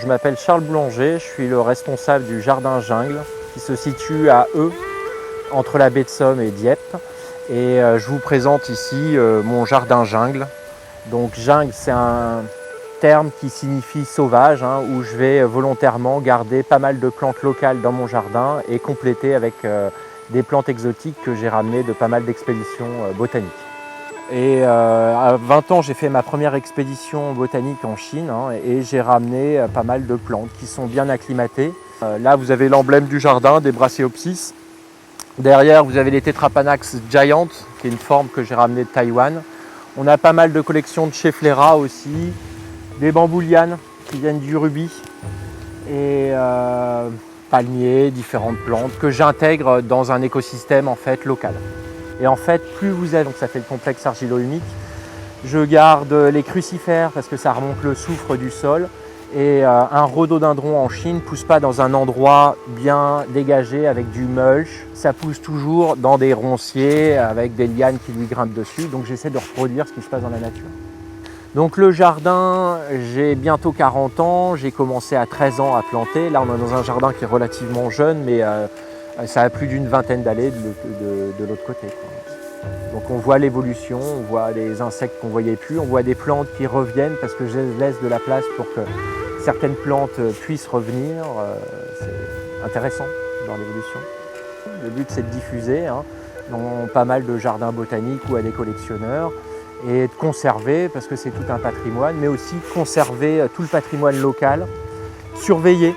m'appelle Charles Boulanger, je suis le responsable du jardin Jungle qui se situe à Eu, entre la baie de Somme et Dieppe. Et je vous présente ici mon jardin Jungle. Donc jungle, c'est un terme qui signifie sauvage, où je vais volontairement garder pas mal de plantes locales dans mon jardin et compléter avec des plantes exotiques que j'ai ramenées de pas mal d'expéditions botaniques. Et à 20 ans, j'ai fait ma première expédition botanique en Chine et j'ai ramené pas mal de plantes qui sont bien acclimatées. Là, vous avez l'emblème du jardin, des Brasséopsis. Derrière, vous avez les Tetrapanax Giant, qui est une forme que j'ai ramenée de Taïwan. On a pas mal de collections de Schefflera aussi, des bamboulianes qui viennent du rubis et palmiers, différentes plantes que j'intègre dans un écosystème en fait local. Et en fait, plus vous êtes, donc ça fait le complexe argilo-humique, je garde les crucifères parce que ça remonte le soufre du sol. Et un rhododendron en Chine ne pousse pas dans un endroit bien dégagé avec du mulch. Ça pousse toujours dans des ronciers avec des lianes qui lui grimpent dessus. Donc j'essaie de reproduire ce qui se passe dans la nature. Donc le jardin, j'ai bientôt 40 ans. J'ai commencé à 13 ans à planter. Là, on est dans un jardin qui est relativement jeune, mais ça a plus d'une vingtaine d'années de l'autre côté, quoi. Donc on voit l'évolution, on voit les insectes qu'on ne voyait plus, on voit des plantes qui reviennent parce que je laisse de la place pour que certaines plantes puissent revenir. C'est intéressant dans l'évolution. Le but, c'est de diffuser dans pas mal de jardins botaniques ou à des collectionneurs et de conserver, parce que c'est tout un patrimoine, mais aussi conserver tout le patrimoine local, surveiller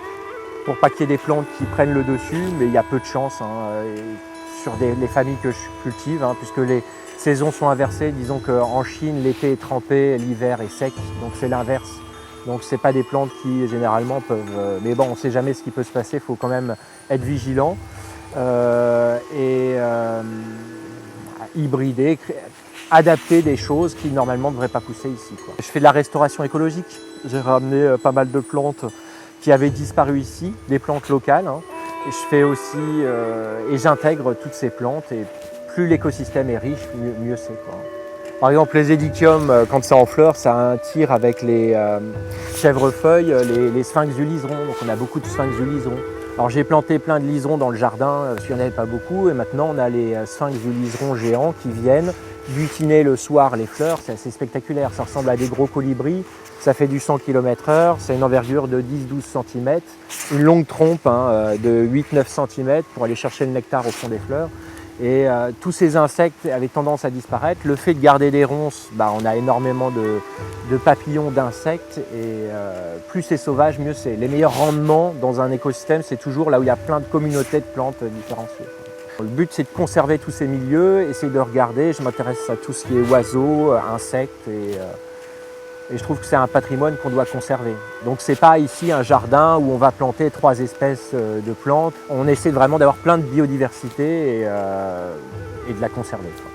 pour pas qu'il y ait des plantes qui prennent le dessus, mais il y a peu de chance sur les familles que je cultive, puisque les saisons sont inversées. Disons qu'en Chine, l'été est trempé, l'hiver est sec, donc c'est l'inverse. Donc ce n'est pas des plantes qui généralement peuvent... mais bon, on ne sait jamais ce qui peut se passer, il faut quand même être vigilant hybrider, adapter des choses qui normalement ne devraient pas pousser ici, quoi. Je fais de la restauration écologique, j'ai ramené pas mal de plantes qui avaient disparu ici, des plantes locales. Et je fais aussi, et j'intègre toutes ces plantes, et plus l'écosystème est riche, mieux c'est, quoi. Par exemple, les édiciums, quand c'est en fleurs, ça attire avec les chèvrefeuilles, les sphinx du liseron. Donc on a beaucoup de sphinx du liseron. Alors j'ai planté plein de liserons dans le jardin, parce qu'il n'y en avait pas beaucoup, et maintenant on a les sphinx du liseron géants qui viennent butiner le soir les fleurs. C'est assez spectaculaire, ça ressemble à des gros colibris, ça fait du 100 km/h, c'est une envergure de 10-12 cm, une longue trompe de 8-9 cm pour aller chercher le nectar au fond des fleurs. Et tous ces insectes avaient tendance à disparaître. Le fait de garder des ronces, on a énormément de papillons, d'insectes, et plus c'est sauvage, mieux c'est. Les meilleurs rendements dans un écosystème, c'est toujours là où il y a plein de communautés de plantes différenciées. Le but, c'est de conserver tous ces milieux, essayer de regarder. Je m'intéresse à tout ce qui est oiseaux, insectes, et je trouve que c'est un patrimoine qu'on doit conserver. Donc c'est pas ici un jardin où on va planter 3 espèces de plantes. On essaie vraiment d'avoir plein de biodiversité et de la conserver, quoi.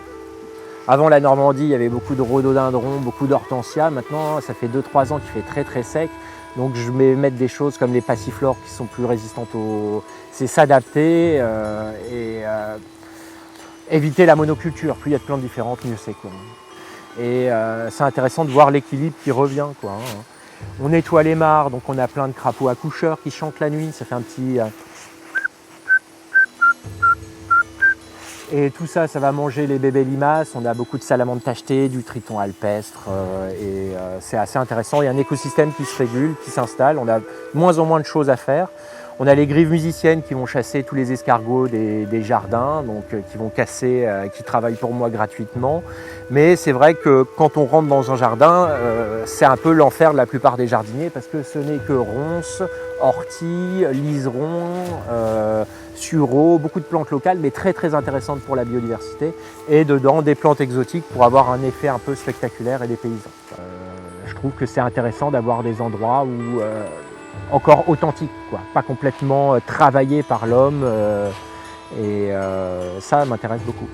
Avant la Normandie, il y avait beaucoup de rhododendrons, beaucoup d'hortensias. Maintenant, ça fait 2-3 ans qu'il fait très très sec. Donc je vais mettre des choses comme les passiflores qui sont plus résistantes C'est s'adapter et éviter la monoculture. Plus il y a de plantes différentes, mieux c'est, quoi. Et c'est intéressant de voir l'équilibre qui revient, quoi. On nettoie les mares, donc on a plein de crapauds accoucheurs qui chantent la nuit, ça fait un petit... Et tout ça, ça va manger les bébés limaces. On a beaucoup de salamandres tachetées, du triton alpestre, et c'est assez intéressant. Il y a un écosystème qui se régule, qui s'installe. On a de moins en moins de choses à faire. On a les grives musiciennes qui vont chasser tous les escargots des jardins, donc qui vont casser, qui travaillent pour moi gratuitement. Mais c'est vrai que quand on rentre dans un jardin, c'est un peu l'enfer de la plupart des jardiniers, parce que ce n'est que ronces, orties, liserons, sureaux, beaucoup de plantes locales, mais très très intéressantes pour la biodiversité. Et dedans, des plantes exotiques pour avoir un effet un peu spectaculaire et dépaysant. Je trouve que c'est intéressant d'avoir des endroits où... encore authentique, quoi, pas complètement travaillé par l'homme, ça m'intéresse beaucoup.